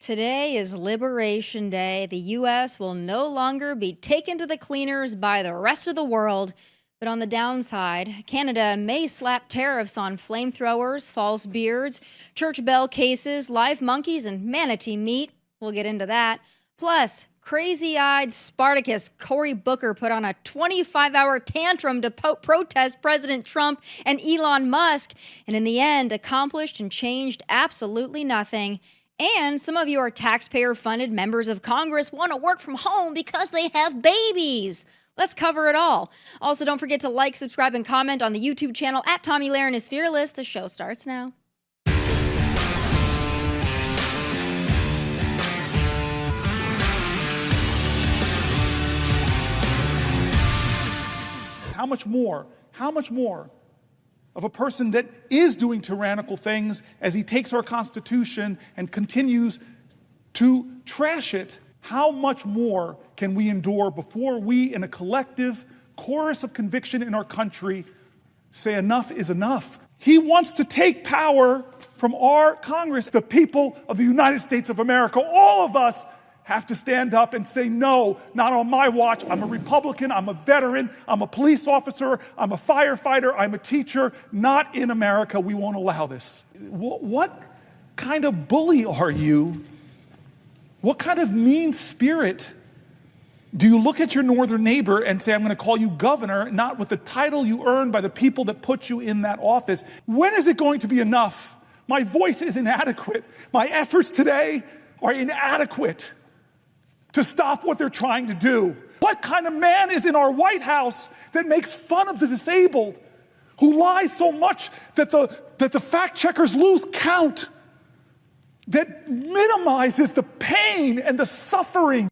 Today is Liberation Day. The U.S. will no longer be taken to the cleaners by the rest of the world. But on the downside, Canada may slap tariffs on flamethrowers, false beards, church bell cases, live monkeys, and manatee meat. We'll get into that. Plus, crazy-eyed Spartacus Cory Booker put on a 25-hour tantrum to protest President Trump and Elon Musk, and in the end accomplished and changed absolutely nothing. And some of your taxpayer-funded members of Congress want to work from home because they have babies. Let's cover it all. Also, don't forget to like, subscribe, and comment on the YouTube channel at Tomi Lahren is Fearless. The show starts now. How much more of a person that is doing tyrannical things as he takes our Constitution and continues to trash it, how much more can we endure before we, in a collective chorus of conviction in our country, say enough is enough? He wants to take power from our Congress. The people of the United States of America, all of us, have to stand up and say, no, not on my watch. I'm a Republican, I'm a veteran, I'm a police officer, I'm a firefighter, I'm a teacher. Not in America. We won't allow this. What kind of bully are you? What kind of mean spirit? Do you look at your northern neighbor and say, I'm going to call you governor, not with the title you earned by the people that put you in that office? When is it going to be enough? My voice is inadequate. My efforts today are inadequate to stop what they're trying to do. What kind of man is in our White House that makes fun of the disabled, who lies so much that the fact checkers lose count, that minimizes the pain and the suffering?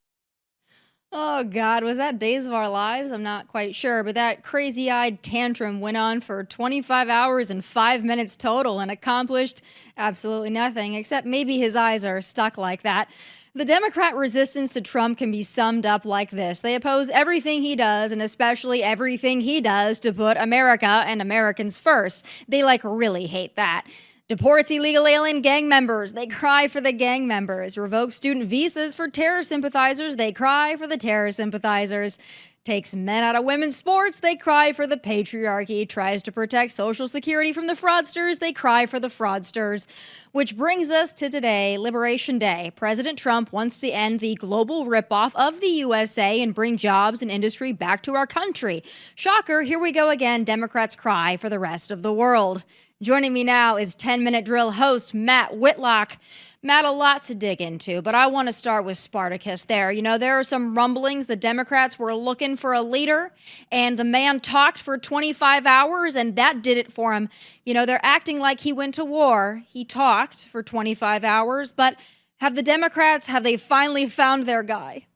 Oh, God, was that Days of Our Lives? I'm not quite sure, but that crazy-eyed tantrum went on for 25 hours and 5 minutes total and accomplished absolutely nothing, except maybe his eyes are stuck like that. The Democrat resistance to Trump can be summed up like this. They oppose everything he does, and especially everything he does to put America and Americans first. They really hate that. Deports illegal alien gang members. They cry for the gang members. Revoke student visas for terror sympathizers. They cry for the terror sympathizers. Takes men out of women's sports. They cry for the patriarchy. Tries to protect Social Security from the fraudsters. They cry for the fraudsters. Which brings us to today, Liberation Day. President Trump wants to end the global ripoff of the USA and bring jobs and industry back to our country. Shocker, here we go again. Democrats cry for the rest of the world. Joining me now is 10-Minute Drill host Matt Whitlock. Matt, a lot to dig into, but I want to start with Spartacus there. You know, there are some rumblings the Democrats were looking for a leader, and the man talked for 25 hours, and that did it for him. You know, they're acting like he went to war. He talked for 25 hours, but have the Democrats, have they finally found their guy?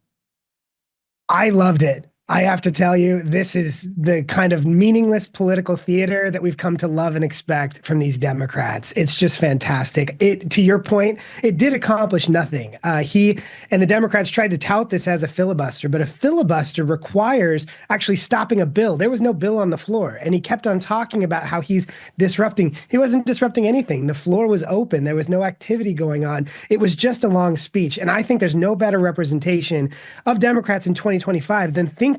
I loved it. I have to tell you, this is the kind of meaningless political theater that we've come to love and expect from these Democrats. It's just fantastic. To your point, it did accomplish nothing. He and the Democrats tried to tout this as a filibuster, but a filibuster requires actually stopping a bill. There was no bill on the floor, and he kept on talking about how he's disrupting. He wasn't disrupting anything. The floor was open. There was no activity going on. It was just a long speech, and I think there's no better representation of Democrats in 2025 than thinking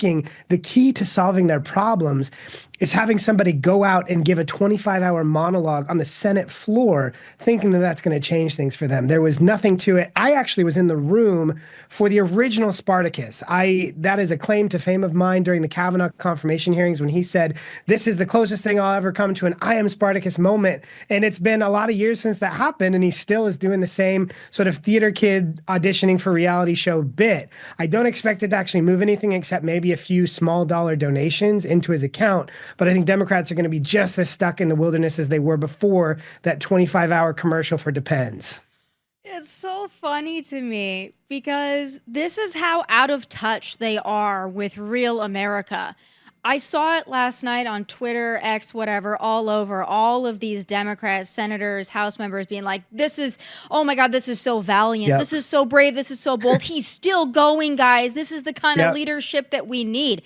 the key to solving their problems is having somebody go out and give a 25-hour monologue on the Senate floor, thinking that that's going to change things for them. There was nothing to it. I actually was in the room for the original Spartacus. That is a claim to fame of mine during the Kavanaugh confirmation hearings when he said, this is the closest thing I'll ever come to an I am Spartacus moment. And it's been a lot of years since that happened, and he still is doing the same sort of theater kid auditioning for reality show bit. I don't expect it to actually move anything except maybe a few small dollar donations into his account. But I think Democrats are going to be just as stuck in the wilderness as they were before that 25-hour commercial for Depends. It's so funny to me because this is how out of touch they are with real America. I saw it last night on Twitter, X, whatever, all over, all of these Democrats, senators, House members being like, oh my God, this is so valiant. Yep. This is so brave. This is so bold. He's still going, guys. This is the kind of leadership that we need.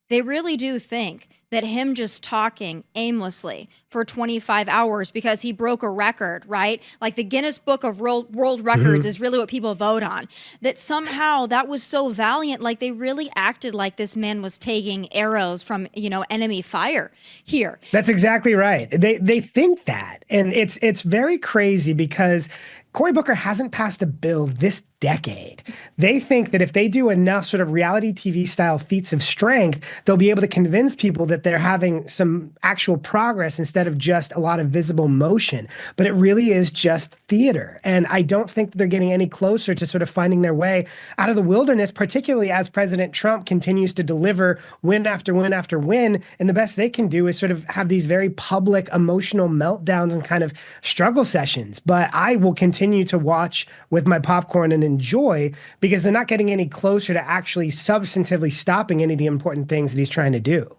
They really do think that him just talking aimlessly for 25 hours because he broke a record, right? Like the Guinness Book of World Records is really what people vote on. That somehow that was so valiant, like they really acted like this man was taking arrows from, enemy fire here. That's exactly right. They think that. And it's very crazy because Cory Booker hasn't passed a bill this decade. They think that if they do enough sort of reality TV style feats of strength, they'll be able to convince people that they're having some actual progress instead of just a lot of visible motion. But it really is just theater. And I don't think that they're getting any closer to sort of finding their way out of the wilderness, particularly as President Trump continues to deliver win after win after win. And the best they can do is sort of have these very public emotional meltdowns and kind of struggle sessions. But I will continue to watch with my popcorn and enjoy, because they're not getting any closer to actually substantively stopping any of the important things that he's trying to do.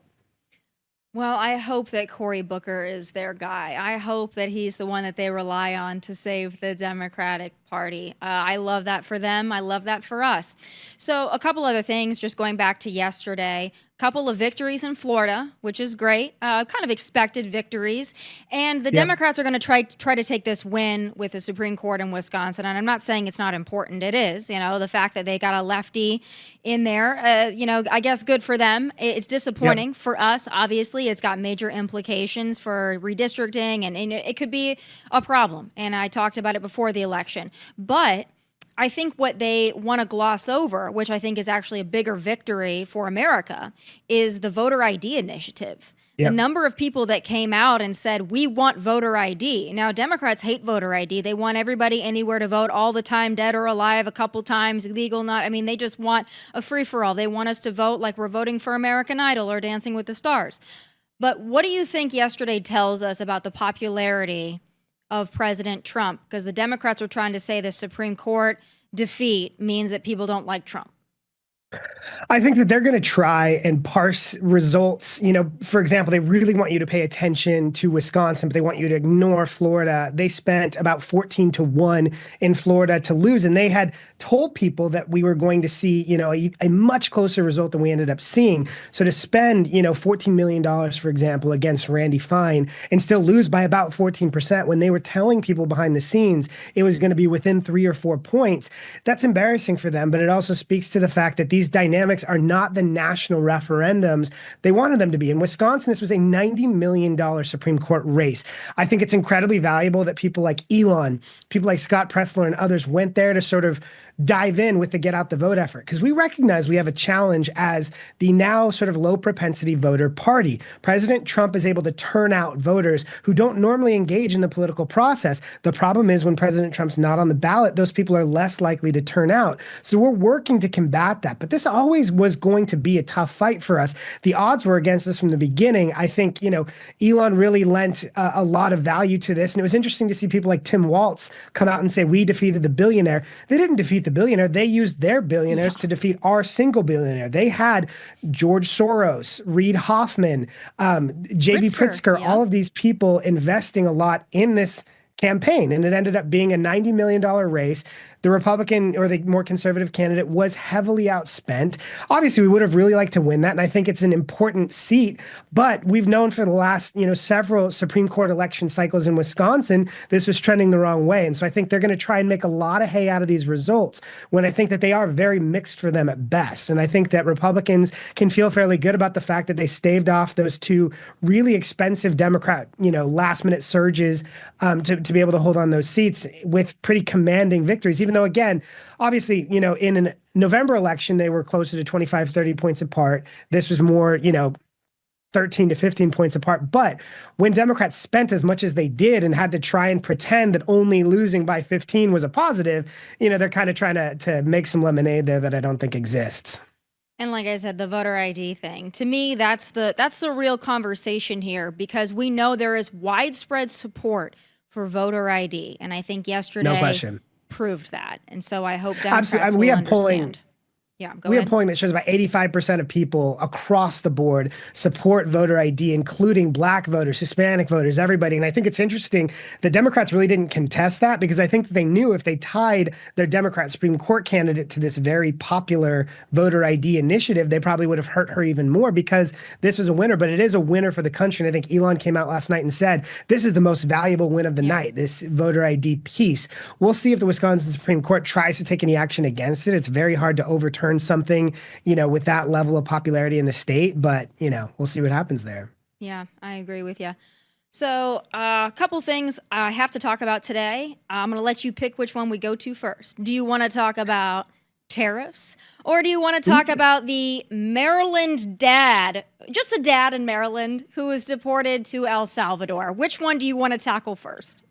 Well, I hope that Cory Booker is their guy. I hope that he's the one that they rely on to save the Democratic Party. I love that for them. I love that for us. So a couple other things, just going back to yesterday. Couple of victories in Florida, which is great, kind of expected victories. And the Democrats are going to try to take this win with the Supreme Court in Wisconsin. And I'm not saying it's not important. It is, the fact that they got a lefty in there, I guess good for them. It's disappointing for us. Obviously, it's got major implications for redistricting, and it could be a problem. And I talked about it before the election. But I think what they want to gloss over, which I think is actually a bigger victory for America, is the voter ID initiative. The number of people that came out and said, we want voter ID. Now, Democrats hate voter ID. They want everybody anywhere to vote all the time, dead or alive, a couple times, illegal, not. I mean, they just want a free-for-all. They want us to vote like we're voting for American Idol or Dancing with the Stars. But what do you think yesterday tells us about the popularity of President Trump? Because the Democrats are trying to say the Supreme Court defeat means that people don't like Trump. I think that they're going to try and parse results. For example, they really want you to pay attention to Wisconsin, but they want you to ignore Florida. They spent about 14-1 in Florida to lose, and they had told people that we were going to see, a much closer result than we ended up seeing. So to spend, $14 million, for example, against Randy Fine and still lose by about 14% when they were telling people behind the scenes it was going to be within 3 or 4 points, that's embarrassing for them. But it also speaks to the fact that these dynamics are not the national referendums they wanted them to be. In Wisconsin, this was a $90 million Supreme Court race. I think it's incredibly valuable that people like Elon, people like Scott Presler and others went there to sort of dive in with the get out the vote effort, because we recognize we have a challenge as the now sort of low propensity voter party. President Trump is able to turn out voters who don't normally engage in the political process. The problem is when President Trump's not on the ballot, those people are less likely to turn out. So we're working to combat that. But this always was going to be a tough fight for us. The odds were against us from the beginning. I think, Elon really lent a lot of value to this. And it was interesting to see people like Tim Walz come out and say, we defeated the billionaire. They didn't defeat the billionaire. They used their billionaires to defeat our single billionaire. They had George Soros, Reid Hoffman, J.B. Pritzker, all of these people investing a lot in this campaign. And it ended up being a $90 million race. The Republican or the more conservative candidate was heavily outspent. Obviously, we would have really liked to win that, and I think it's an important seat. But we've known for the last, several Supreme Court election cycles in Wisconsin, this was trending the wrong way. And so I think they're going to try and make a lot of hay out of these results when I think that they are very mixed for them at best. And I think that Republicans can feel fairly good about the fact that they staved off those two really expensive Democrat, last-minute surges to be able to hold on those seats with pretty commanding victories, even though, again, obviously, in a November election, they were closer to 25, 30 points apart. This was more, 13 to 15 points apart. But when Democrats spent as much as they did and had to try and pretend that only losing by 15 was a positive, they're kind of trying to make some lemonade there that I don't think exists. And like I said, the voter ID thing, to me, that's the real conversation here, because we know there is widespread support for voter ID. And I think yesterday proved that. And so I hope Democrats will understand. Yeah, go We have ahead. polling that shows about 85% of people across the board support voter ID, including Black voters, Hispanic voters, everybody. And I think it's interesting the Democrats really didn't contest that because I think that they knew if they tied their Democrat Supreme Court candidate to this very popular voter ID initiative, they probably would have hurt her even more because this was a winner. But it is a winner for the country. And I think Elon came out last night and said, this is the most valuable win of the night, this voter ID piece. We'll see if the Wisconsin Supreme Court tries to take any action against it. It's very hard to overturn something, with that level of popularity in the state, but, we'll see what happens there. Yeah, I agree with you. So a couple things I have to talk about today. I'm going to let you pick which one we go to first. Do you want to talk about tariffs or do you want to talk about the Maryland dad, just a dad in Maryland who was deported to El Salvador? Which one do you want to tackle first?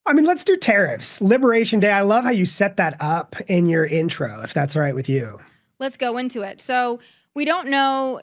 I mean, let's do tariffs. Liberation Day. I love how you set that up in your intro, if that's all right with you. Let's go into it. So we don't know,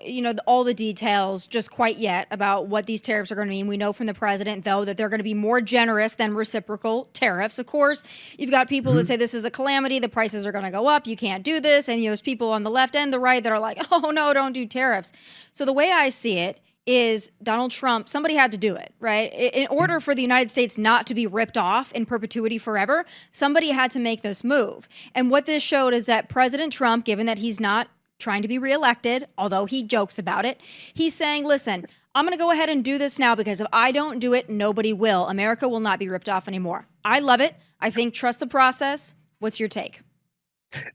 all the details just quite yet about what these tariffs are going to mean. We know from the president, though, that they're going to be more generous than reciprocal tariffs. Of course, you've got people that say this is a calamity. The prices are going to go up. You can't do this. And there's people on the left and the right that are like, oh, no, don't do tariffs. So the way I see it is Donald Trump, somebody had to do it, right? In order for the United States not to be ripped off in perpetuity forever, somebody had to make this move. And what this showed is that President Trump, given that he's not trying to be reelected, although he jokes about it, he's saying, listen, I'm going to go ahead and do this now because if I don't do it, nobody will. America will not be ripped off anymore. I love it. I think trust the process. What's your take?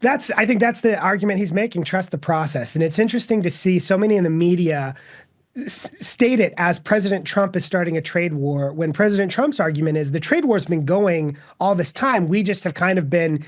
I think that's the argument he's making, trust the process. And it's interesting to see so many in the media state it as President Trump is starting a trade war when President Trump's argument is the trade war's been going all this time. We just have kind of been,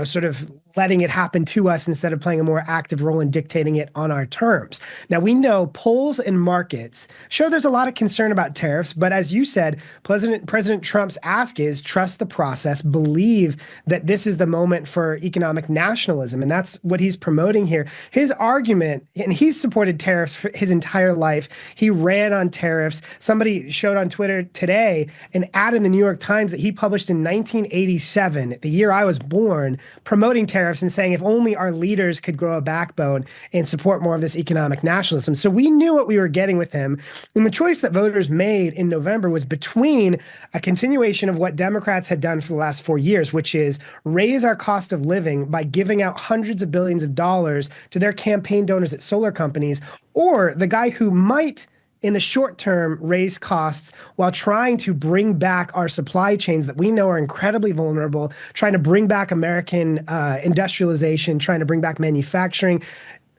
sort of letting it happen to us instead of playing a more active role in dictating it on our terms. Now, we know polls and markets show there's a lot of concern about tariffs, but as you said, President Trump's ask is trust the process, believe that this is the moment for economic nationalism, and that's what he's promoting here. His argument, and he's supported tariffs for his entire life. He ran on tariffs. Somebody showed on Twitter today an ad in the New York Times that he published in 1987, the year I was born, promoting tariffs and saying if only our leaders could grow a backbone and support more of this economic nationalism. So we knew what we were getting with him. And the choice that voters made in November was between a continuation of what Democrats had done for the last 4 years, which is raise our cost of living by giving out hundreds of billions of dollars to their campaign donors at solar companies, or the guy who might in the short term raise costs while trying to bring back our supply chains that we know are incredibly vulnerable, trying to bring back American industrialization, trying to bring back manufacturing.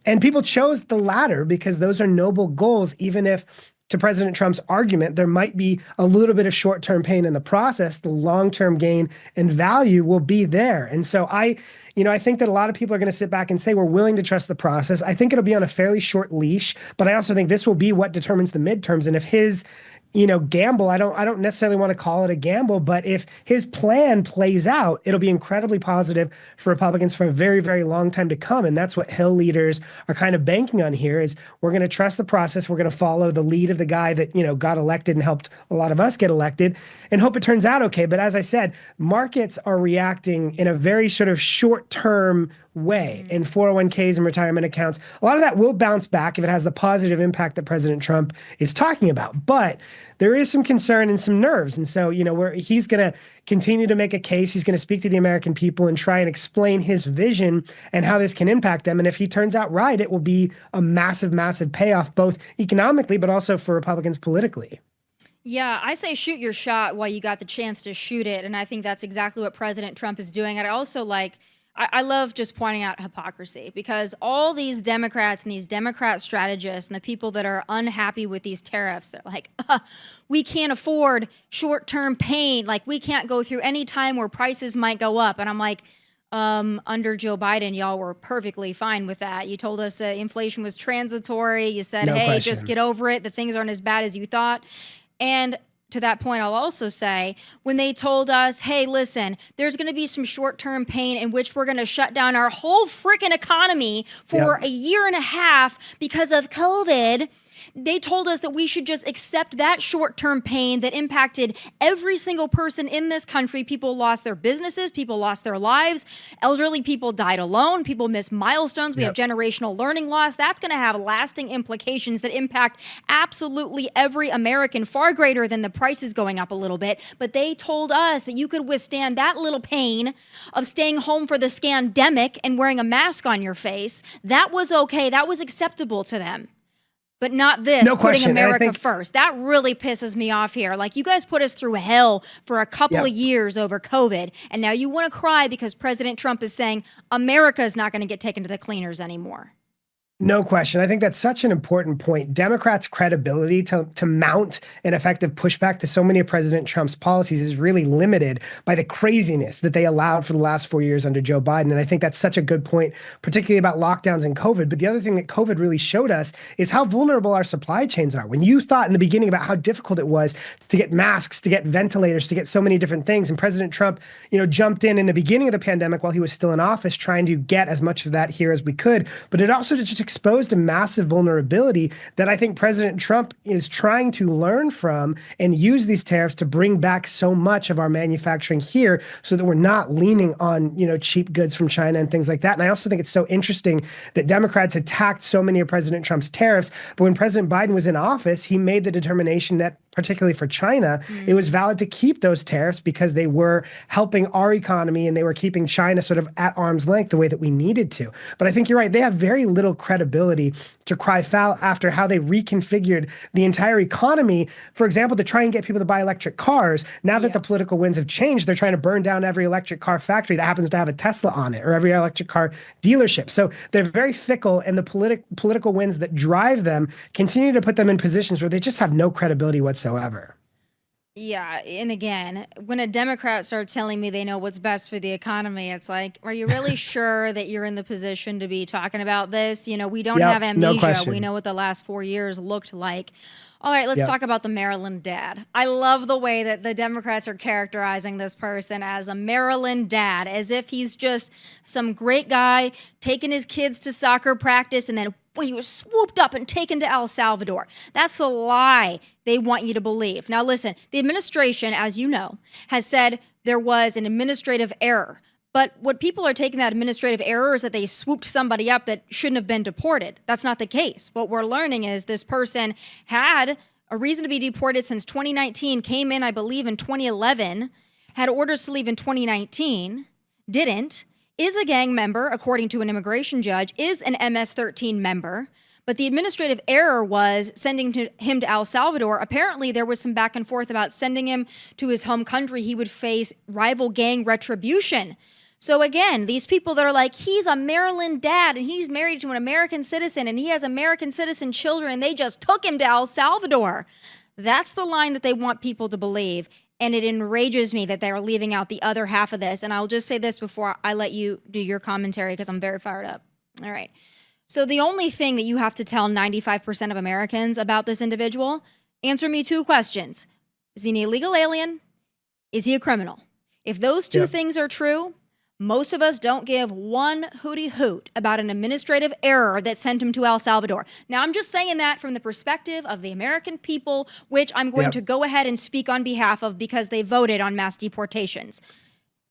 And people chose the latter because those are noble goals, even if to President Trump's argument, there might be a little bit of short-term pain in the process. The long-term gain and value will be there. And so I think that a lot of people are going to sit back and say we're willing to trust the process. I think it'll be on a fairly short leash, but I also think this will be what determines the midterms. And if his gamble, I don't necessarily want to call it a gamble, but if his plan plays out, it'll be incredibly positive for Republicans for a very, very long time to come. And that's what Hill leaders are kind of banking on here is we're going to trust the process. We're going to follow the lead of the guy that, got elected and helped a lot of us get elected and hope it turns out okay. But as I said, markets are reacting in a very sort of short-term way in 401ks and retirement accounts. A lot of that will bounce back if it has the positive impact that President Trump is talking about. But there is some concern and some nerves. And so, he's going to continue to make a case. He's going to speak to the American people and try and explain his vision and how this can impact them. And if he turns out right, it will be a massive, massive payoff, both economically, but also for Republicans politically. Yeah, I say shoot your shot while you got the chance to shoot it. And I think that's exactly what President Trump is doing. And I also I love just pointing out hypocrisy because all these Democrats and these Democrat strategists and the people that are unhappy with these tariffs, they're like, we can't afford short-term pain. Like we can't go through any time where prices might go up. And I'm like, under Joe Biden, y'all were perfectly fine with that. You told us that inflation was transitory. You said, No hey, question. just get over it. The things aren't as bad as you thought. And to that point, I'll also say when they told us, hey, listen, there's going to be some short-term pain in which we're going to shut down our whole freaking economy for a year and a half because of COVID. They told us that we should just accept that short-term pain that impacted every single person in this country. People lost their businesses, people lost their lives, elderly people died alone, people missed milestones, we have generational learning loss. That's going to have lasting implications that impact absolutely every American, far greater than the prices going up a little bit. But they told us that you could withstand that little pain of staying home for the scandemic and wearing a mask on your face. That was okay. That was acceptable to them. But not this, no putting question. America first. That really pisses me off here. Like, you guys put us through hell for a couple of years over COVID, and now you want to cry because President Trump is saying America is not going to get taken to the cleaners anymore. No question. I think that's such an important point. Democrats' credibility to mount an effective pushback to so many of President Trump's policies is really limited by the craziness that they allowed for the last 4 years under Joe Biden. And I think that's such a good point, particularly about lockdowns and COVID. But the other thing that COVID really showed us is how vulnerable our supply chains are. When you thought in the beginning about how difficult it was to get masks, to get ventilators, to get so many different things, and President Trump, jumped in the beginning of the pandemic while he was still in office, trying to get as much of that here as we could. But it also just exposed a massive vulnerability that I think President Trump is trying to learn from and use these tariffs to bring back so much of our manufacturing here so that we're not leaning on, cheap goods from China and things like that. And I also think it's so interesting that Democrats attacked so many of President Trump's tariffs, but when President Biden was in office, he made the determination that particularly for China, it was valid to keep those tariffs because they were helping our economy and they were keeping China sort of at arm's length the way that we needed to. But I think you're right. They have very little credibility to cry foul after how they reconfigured the entire economy, for example, to try and get people to buy electric cars. Now that the political winds have changed, they're trying to burn down every electric car factory that happens to have a Tesla on it or every electric car dealership. So they're very fickle, and the political winds that drive them continue to put them in positions where they just have no credibility whatsoever. Yeah, and again, when a Democrat starts telling me they know what's best for the economy, it's like, are you really sure that you're in the position to be talking about this? We don't have amnesia. We know what the last 4 years looked like. All right, let's talk about the Maryland dad. I love the way that the Democrats are characterizing this person as a Maryland dad, as if he's just some great guy taking his kids to soccer practice and then he was swooped up and taken to El Salvador. That's a lie they want you to believe. Now listen, the administration, as you know, has said there was an administrative error. But what people are taking that administrative error is that they swooped somebody up that shouldn't have been deported. That's not the case. What we're learning is this person had a reason to be deported since 2019, came in, I believe, in 2011, had orders to leave in 2019, didn't, is a gang member, according to an immigration judge, is an MS-13 member. But the administrative error was sending him to El Salvador. Apparently, there was some back and forth about sending him to his home country. He would face rival gang retribution. So again, these people that are like, he's a Maryland dad and he's married to an American citizen and he has American citizen children and they just took him to El Salvador. That's the line that they want people to believe. And it enrages me that they're leaving out the other half of this. And I'll just say this before I let you do your commentary because I'm very fired up. All right. So the only thing that you have to tell 95% of Americans about this individual, answer me two questions. Is he an illegal alien? Is he a criminal? If those two things are true, most of us don't give one hooty hoot about an administrative error that sent him to El Salvador. Now, I'm just saying that from the perspective of the American people, which I'm going to go ahead and speak on behalf of because they voted on mass deportations.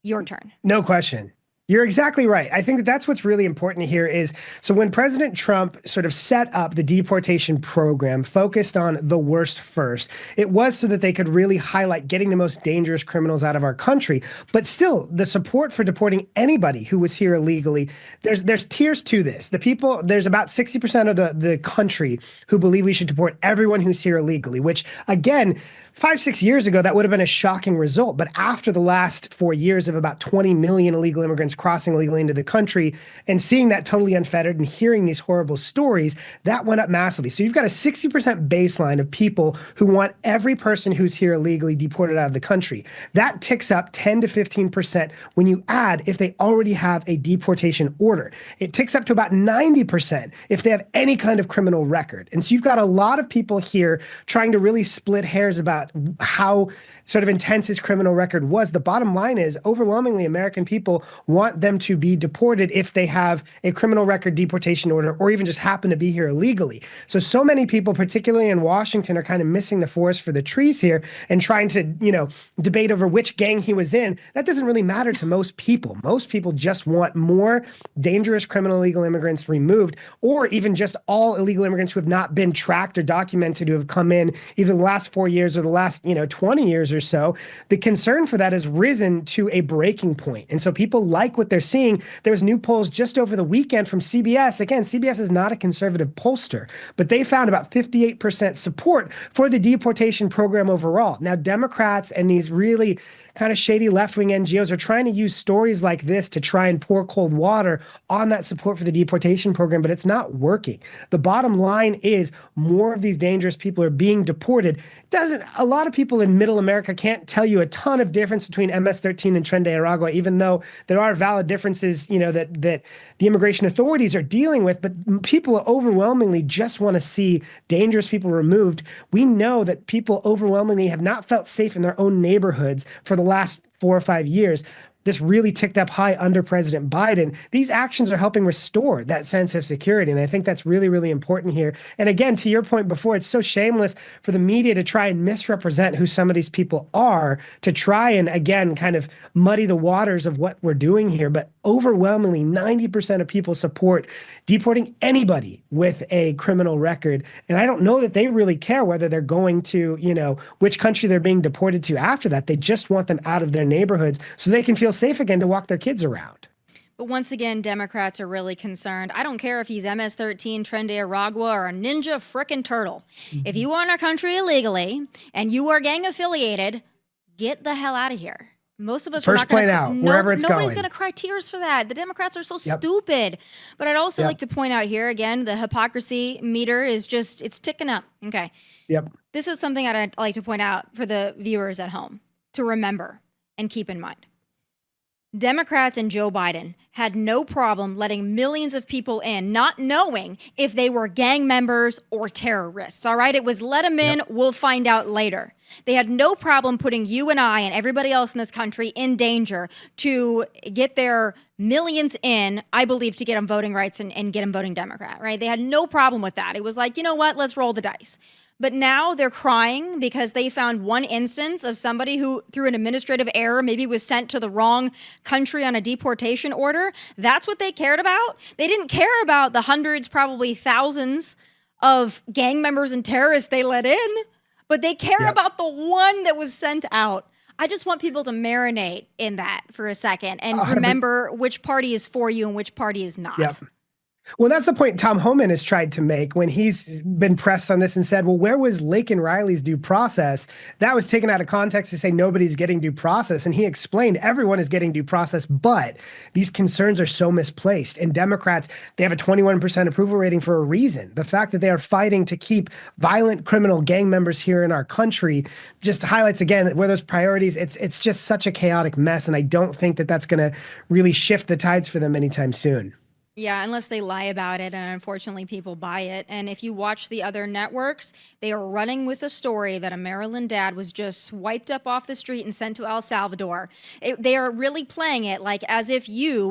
Your turn. No question. You're exactly right. I think that that's what's really important here is, so when President Trump sort of set up the deportation program focused on the worst first, it was so that they could really highlight getting the most dangerous criminals out of our country. But still, the support for deporting anybody who was here illegally, there's tiers to this. There's about 60% of the country who believe we should deport everyone who's here illegally, which again, 5-6 years ago, that would have been a shocking result. But after the last 4 years of about 20 million illegal immigrants crossing illegally into the country and seeing that totally unfettered and hearing these horrible stories, that went up massively. So you've got a 60% baseline of people who want every person who's here illegally deported out of the country. That ticks up 10 to 15% when you add if they already have a deportation order. It ticks up to about 90% if they have any kind of criminal record. And so you've got a lot of people here trying to really split hairs about about how sort of intense his criminal record was, the bottom line is overwhelmingly American people want them to be deported if they have a criminal record, deportation order, or even just happen to be here illegally. So many people, particularly in Washington, are kind of missing the forest for the trees here and trying to, debate over which gang he was in. That doesn't really matter to most people. Most people just want more dangerous criminal illegal immigrants removed, or even just all illegal immigrants who have not been tracked or documented, who have come in either the last 4 years or the last 20 years or so. The concern for that has risen to a breaking point. And so people like what they're seeing. There was new polls just over the weekend from CBS. Again, CBS is not a conservative pollster, but they found about 58% support for the deportation program overall. Now, Democrats and these really kind of shady left-wing NGOs are trying to use stories like this to try and pour cold water on that support for the deportation program, but it's not working. The bottom line is more of these dangerous people are being deported. A lot of people in middle America can't tell you a ton of difference between MS-13 and Tren de Aragua, even though there are valid differences, that the immigration authorities are dealing with, but people overwhelmingly just want to see dangerous people removed. We know that people overwhelmingly have not felt safe in their own neighborhoods for the last 4 or 5 years. This really ticked up high under President Biden. These actions are helping restore that sense of security. And I think that's really, really important here. And again, to your point before, it's so shameless for the media to try and misrepresent who some of these people are, to try and, again, kind of muddy the waters of what we're doing here. But overwhelmingly, 90% of people support deporting anybody with a criminal record. And I don't know that they really care whether they're going to, which country they're being deported to after that. They just want them out of their neighborhoods so they can feel safe again to walk their kids around. But once again, Democrats are really concerned. I don't care if he's MS-13, Tren de Aragua, or a ninja frickin' turtle. Mm-hmm. If you are in our country illegally and you are gang affiliated, get the hell out of here. Most of us are not going to, nobody's going to cry tears for that. The Democrats are so stupid. But I'd also like to point out here again, the hypocrisy meter is it's ticking up. Okay. Yep. This is something I'd like to point out for the viewers at home to remember and keep in mind. Democrats and Joe Biden had no problem letting millions of people in, not knowing if they were gang members or terrorists. All right. It was let them in. Yep. We'll find out later. They had no problem putting you and I and everybody else in this country in danger to get their millions in, I believe, to get them voting rights and get them voting Democrat. Right. They had no problem with that. It was like, you know what? Let's roll the dice. But now they're crying because they found one instance of somebody who, through an administrative error, maybe was sent to the wrong country on a deportation order. That's what they cared about. They didn't care about the hundreds, probably thousands of gang members and terrorists they let in, but they care about the one that was sent out. I just want people to marinate in that for a second and remember which party is for you and which party is not. Yep. Well, that's the point Tom Homan has tried to make when he's been pressed on this and said, well, where was Laken Riley's due process? That was taken out of context to say nobody's getting due process. And he explained everyone is getting due process, but these concerns are so misplaced. And Democrats, they have a 21% approval rating for a reason. The fact that they are fighting to keep violent criminal gang members here in our country just highlights, again, where those priorities, it's just such a chaotic mess. And I don't think that that's going to really shift the tides for them anytime soon. Yeah, unless they lie about it, and unfortunately people buy it. And if you watch the other networks, they are running with a story that a Maryland dad was just swiped up off the street and sent to El Salvador. They are really playing it like as if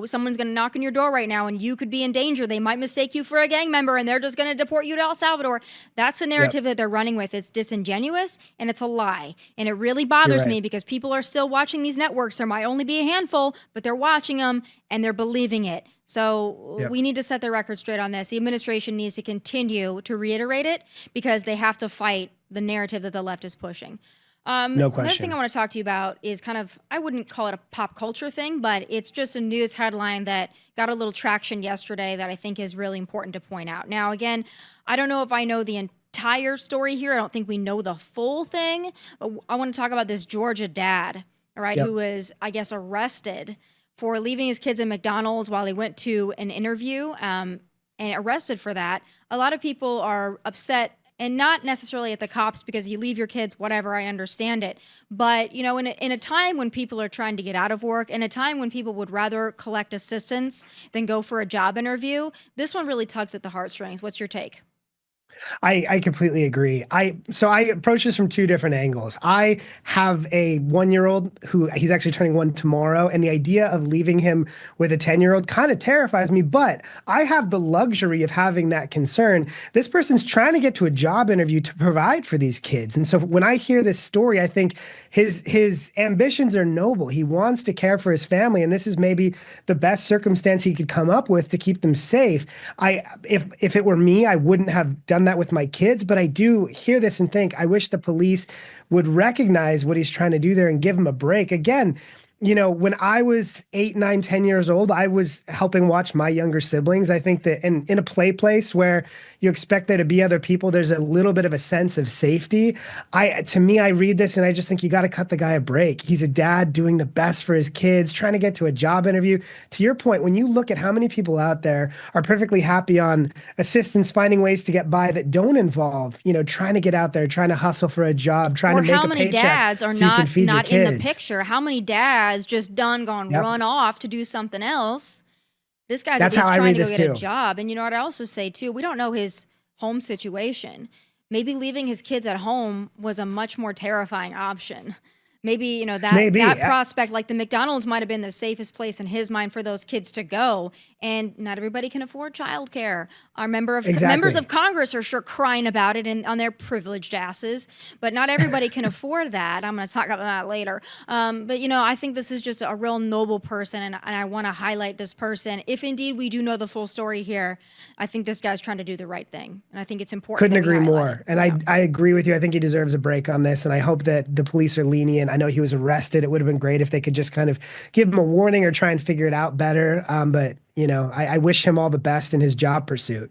someone's going to knock on your door right now and you could be in danger. They might mistake you for a gang member and they're just going to deport you to El Salvador. That's the narrative that they're running with. It's disingenuous and it's a lie. And it really bothers me because people are still watching these networks. There might only be a handful, but they're watching them and they're believing it. So we need to set the record straight on this. The administration needs to continue to reiterate it because they have to fight the narrative that the left is pushing. No question. Another thing I want to talk to you about is kind of, I wouldn't call it a pop culture thing, but it's just a news headline that got a little traction yesterday that I think is really important to point out. Now, again, I don't know if I know the entire story here. I don't think we know the full thing, but I want to talk about this Georgia dad, all right, who was, I guess, arrested for leaving his kids in McDonald's while he went to an interview and arrested for that. A lot of people are upset, and not necessarily at the cops because you leave your kids, whatever, I understand it. But, you know, in a time when people are trying to get out of work, in a time when people would rather collect assistance than go for a job interview, this one really tugs at the heartstrings. What's your take? I completely agree. So I approach this from two different angles. I have a 1-year-old who he's actually turning one tomorrow, and the idea of leaving him with a 10-year-old kind of terrifies me, but I have the luxury of having that concern. This person's trying to get to a job interview to provide for these kids. And so when I hear this story, I think his ambitions are noble. He wants to care for his family, and this is maybe the best circumstance he could come up with to keep them safe. If it were me, I wouldn't have done that with my kids, but I do hear this and think, I wish the police would recognize what he's trying to do there and give him a break. Again, when I was 8, 9, 10 years old, I was helping watch my younger siblings. I think that in a play place where you expect there to be other people, there's a little bit of a sense of safety. To me, I read this and I just think you got to cut the guy a break. He's a dad doing the best for his kids, trying to get to a job interview. To your point, when you look at how many people out there are perfectly happy on assistance, finding ways to get by that don't involve, trying to get out there, trying to hustle for a job, trying to make a paycheck. Or how many dads are so you can feed your not in the kids. picture? How many dads just gone Yep. run off to do something else? This guy's That's at least how I trying read to go this get too. a job. And you know what I also say too? We don't know his home situation. Maybe leaving his kids at home was a much more terrifying option. Maybe, that prospect, like the McDonald's might have been the safest place in his mind for those kids to go. And not everybody can afford childcare. Our members of Congress are sure crying about it on their privileged asses, but not everybody can afford that. I'm going to talk about that later. But I think this is just a real noble person, and I want to highlight this person. If indeed we do know the full story here, I think this guy's trying to do the right thing, and I think it's important. Couldn't agree more. And I agree with you. I think he deserves a break on this, and I hope that the police are lenient. I know he was arrested. It would have been great if they could just kind of give him a warning or try and figure it out better. But I wish him all the best in his job pursuit.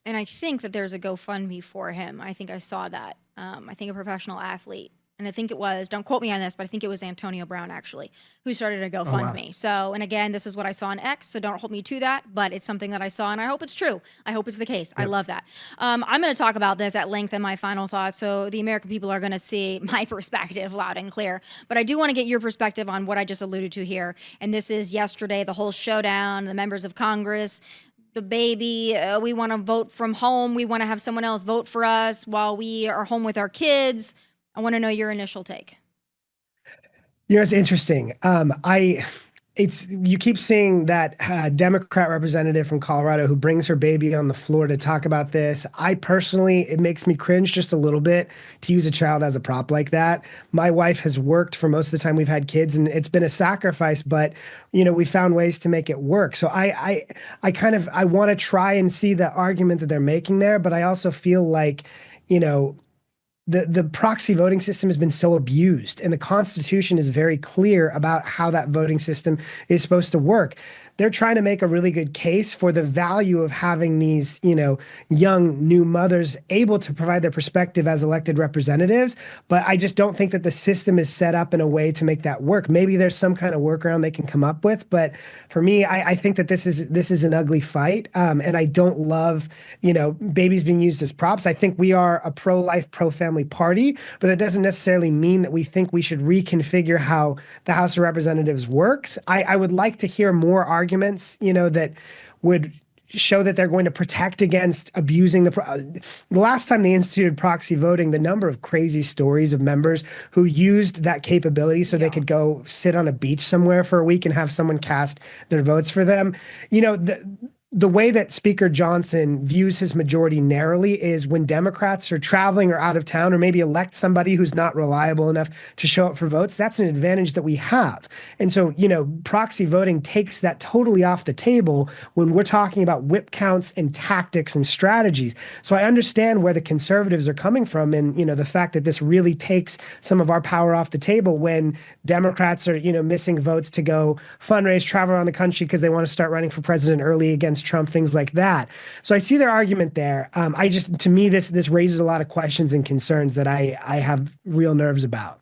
And I think that there's a GoFundMe for him. I think I saw that. I think a professional athlete, and I think it was, don't quote me on this, but I think it was Antonio Brown actually, who started a GoFundMe. Wow. So, and again, this is what I saw on X, so don't hold me to that, but it's something that I saw, and I hope it's true. I hope it's the case. Yep. I love that. I'm going to talk about this at length in my final thoughts, so the American people are going to see my perspective loud and clear. But I do want to get your perspective on what I just alluded to here. And this is yesterday, the whole showdown, the members of Congress, the baby, we want to vote from home. We want to have someone else vote for us while we are home with our kids. I want to know your initial take. It's interesting. You keep seeing that Democrat representative from Colorado who brings her baby on the floor to talk about this. I personally, it makes me cringe just a little bit to use a child as a prop like that. My wife has worked for most of the time we've had kids, and it's been a sacrifice, but we found ways to make it work. So I want to try and see the argument that they're making there, but I also feel like, the proxy voting system has been so abused, and the Constitution is very clear about how that voting system is supposed to work. They're trying to make a really good case for the value of having these, young new mothers able to provide their perspective as elected representatives. But I just don't think that the system is set up in a way to make that work. Maybe there's some kind of workaround they can come up with. But for me, I think that this is an ugly fight. And I don't love, babies being used as props. I think we are a pro-life, pro-family party, but that doesn't necessarily mean that we think we should reconfigure how the House of Representatives works. I would like to hear more arguments, that would show that they're going to protect against abusing the last time they instituted proxy voting, the number of crazy stories of members who used that capability so they could go sit on a beach somewhere for a week and have someone cast their votes for them. The way that Speaker Johnson views his majority narrowly is when Democrats are traveling or out of town, or maybe elect somebody who's not reliable enough to show up for votes. That's an advantage that we have. And so, proxy voting takes that totally off the table when we're talking about whip counts and tactics and strategies. So I understand where the conservatives are coming from, and, the fact that this really takes some of our power off the table when Democrats are, missing votes to go fundraise, travel around the country because they want to start running for president early against Trump, things like that. So I see their argument there. To me, this raises a lot of questions and concerns that I have real nerves about.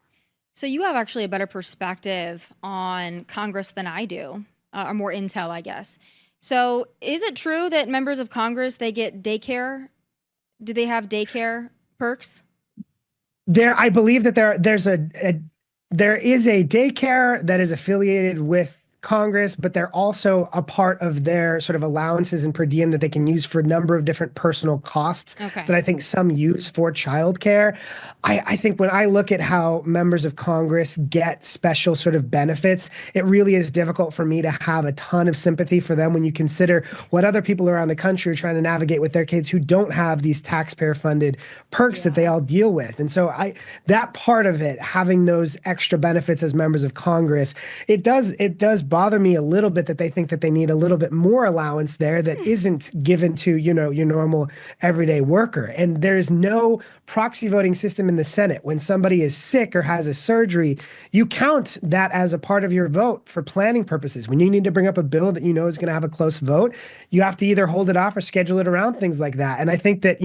So you have actually a better perspective on Congress than I do, or more intel, I guess. So is it true that members of Congress, they get daycare? Do they have daycare perks? I believe that there is a daycare that is affiliated with Congress, but they're also a part of their sort of allowances and per diem that they can use for a number of different personal costs that I think some use for childcare. I think when I look at how members of Congress get special sort of benefits, it really is difficult for me to have a ton of sympathy for them when you consider what other people around the country are trying to navigate with their kids who don't have these taxpayer-funded perks that they all deal with. And so that part of it, having those extra benefits as members of Congress, it does bother me a little bit that they think that they need a little bit more allowance there that isn't given to, your normal everyday worker. And there's no proxy voting system in the Senate. When somebody is sick or has a surgery, you count that as a part of your vote for planning purposes. When you need to bring up a bill that is going to have a close vote, you have to either hold it off or schedule it around things like that. And I think that,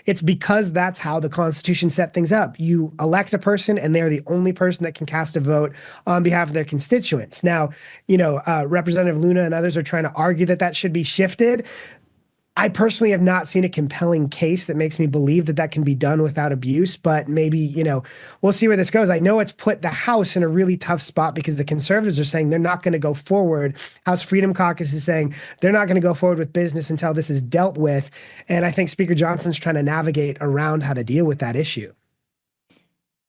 it's because that's how the Constitution set things up. You elect a person and they're the only person that can cast a vote on behalf of their constituents. Now, Representative Luna and others are trying to argue that that should be shifted. I personally have not seen a compelling case that makes me believe that that can be done without abuse, but maybe, we'll see where this goes. I know it's put the House in a really tough spot because the conservatives are saying they're not going to go forward. House Freedom Caucus is saying they're not going to go forward with business until this is dealt with. And I think Speaker Johnson's trying to navigate around how to deal with that issue.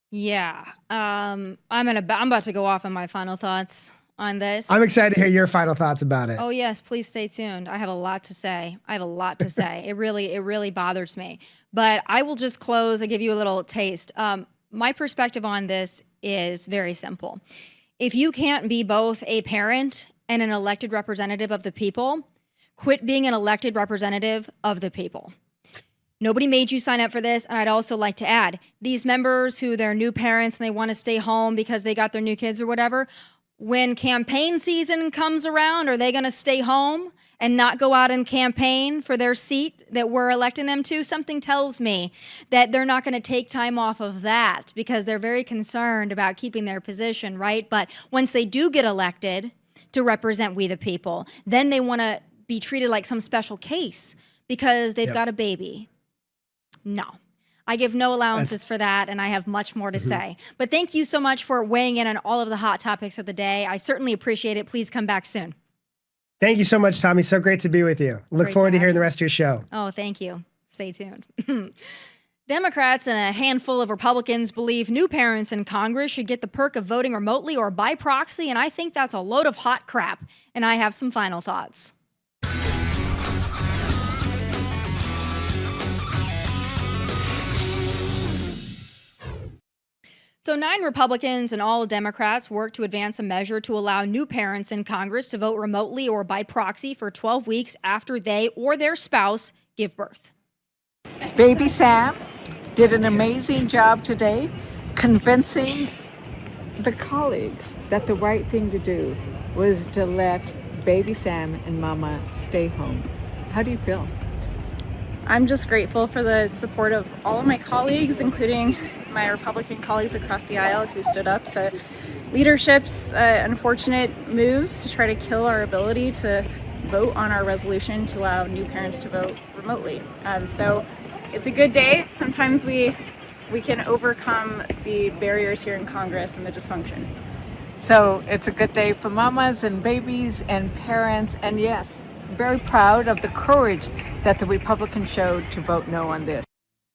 Yeah. I'm about to go off on my final thoughts on this. I'm excited to hear your final thoughts about it. Oh yes, please stay tuned. I have a lot to say. It really bothers me. But I will just close. I give you a little taste. My perspective on this is very simple. If you can't be both a parent and an elected representative of the people, quit being an elected representative of the people. Nobody made you sign up for this. And I'd also like to add, these members who they're new parents and they want to stay home because they got their new kids or whatever, when campaign season comes around, are they going to stay home and not go out and campaign for their seat that we're electing them to? Something tells me that they're not going to take time off of that because they're very concerned about keeping their position, right? But once they do get elected to represent we the people, then they want to be treated like some special case because they've got a baby. No. I give no allowances for that, and I have much more to say. But thank you so much for weighing in on all of the hot topics of the day. I certainly appreciate it. Please come back soon. Thank you so much, Tomi. So great to be with you. Look forward to hearing the rest of your show. Oh, thank you. Stay tuned. Democrats and a handful of Republicans believe new parents in Congress should get the perk of voting remotely or by proxy, and I think that's a load of hot crap. And I have some final thoughts. So 9 Republicans and all Democrats worked to advance a measure to allow new parents in Congress to vote remotely or by proxy for 12 weeks after they or their spouse give birth. Baby Sam did an amazing job today convincing the colleagues that the right thing to do was to let baby Sam and Mama stay home. How do you feel? I'm just grateful for the support of all of my colleagues, including my Republican colleagues across the aisle who stood up to leadership's unfortunate moves to try to kill our ability to vote on our resolution to allow new parents to vote remotely. So it's a good day. Sometimes we can overcome the barriers here in Congress and the dysfunction. So it's a good day for mamas and babies and parents, and yes, very proud of the courage that the Republicans showed to vote no on this.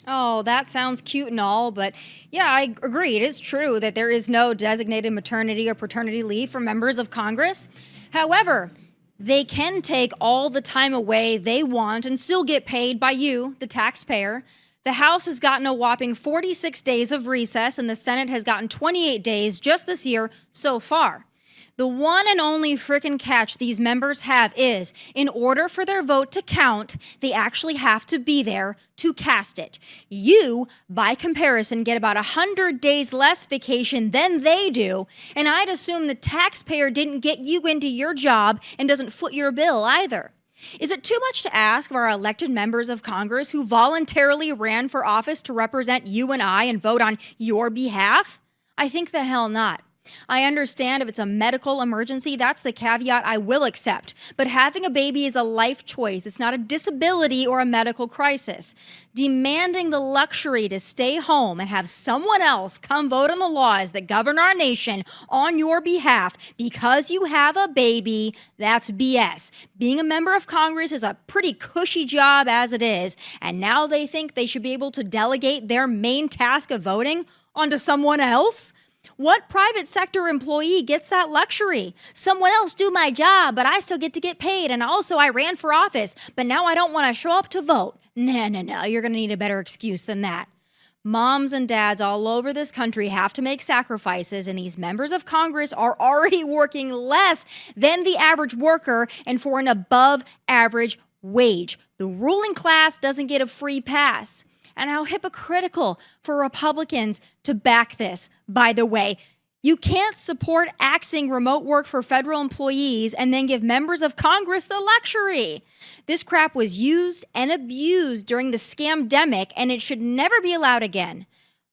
Oh, that sounds cute and all, but yeah, I agree. It is true that there is no designated maternity or paternity leave for members of Congress. However, they can take all the time away they want and still get paid by you, the taxpayer. The House has gotten a whopping 46 days of recess, and the Senate has gotten 28 days just this year so far. The one and only frickin' catch these members have is, in order for their vote to count, they actually have to be there to cast it. You, by comparison, get about 100 days less vacation than they do, and I'd assume the taxpayer didn't get you into your job and doesn't foot your bill either. Is it too much to ask of our elected members of Congress who voluntarily ran for office to represent you and I and vote on your behalf? I think the hell not. I understand if it's a medical emergency, that's the caveat I will accept. But having a baby is a life choice. It's not a disability or a medical crisis. Demanding the luxury to stay home and have someone else come vote on the laws that govern our nation on your behalf because you have a baby, that's BS. Being a member of Congress is a pretty cushy job as it is, and now they think they should be able to delegate their main task of voting onto someone else? What private sector employee gets that luxury? Someone else do my job, but I still get to get paid. And also I ran for office, but now I don't want to show up to vote. No. You're going to need a better excuse than that. Moms and dads all over this country have to make sacrifices, and these members of Congress are already working less than the average worker and for an above average wage. The ruling class doesn't get a free pass. And how hypocritical for Republicans to back this, by the way. You can't support axing remote work for federal employees and then give members of Congress the luxury. This crap was used and abused during the scamdemic, and it should never be allowed again.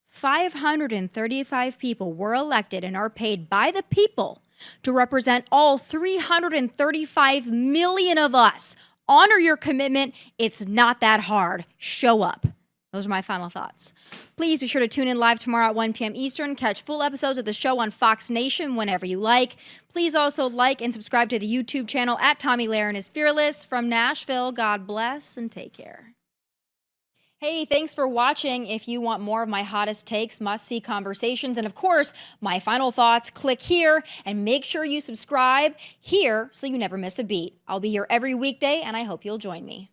535 people were elected and are paid by the people to represent all 335 million of us. Honor your commitment. It's not that hard. Show up. Those are my final thoughts. Please be sure to tune in live tomorrow at 1 p.m. Eastern. Catch full episodes of the show on Fox Nation whenever you like. Please also like and subscribe to the YouTube channel at Tomi Lahren is Fearless. From Nashville, God bless and take care. Hey, thanks for watching. If you want more of my hottest takes, must-see conversations, and of course, my final thoughts, click here and make sure you subscribe here so you never miss a beat. I'll be here every weekday, and I hope you'll join me.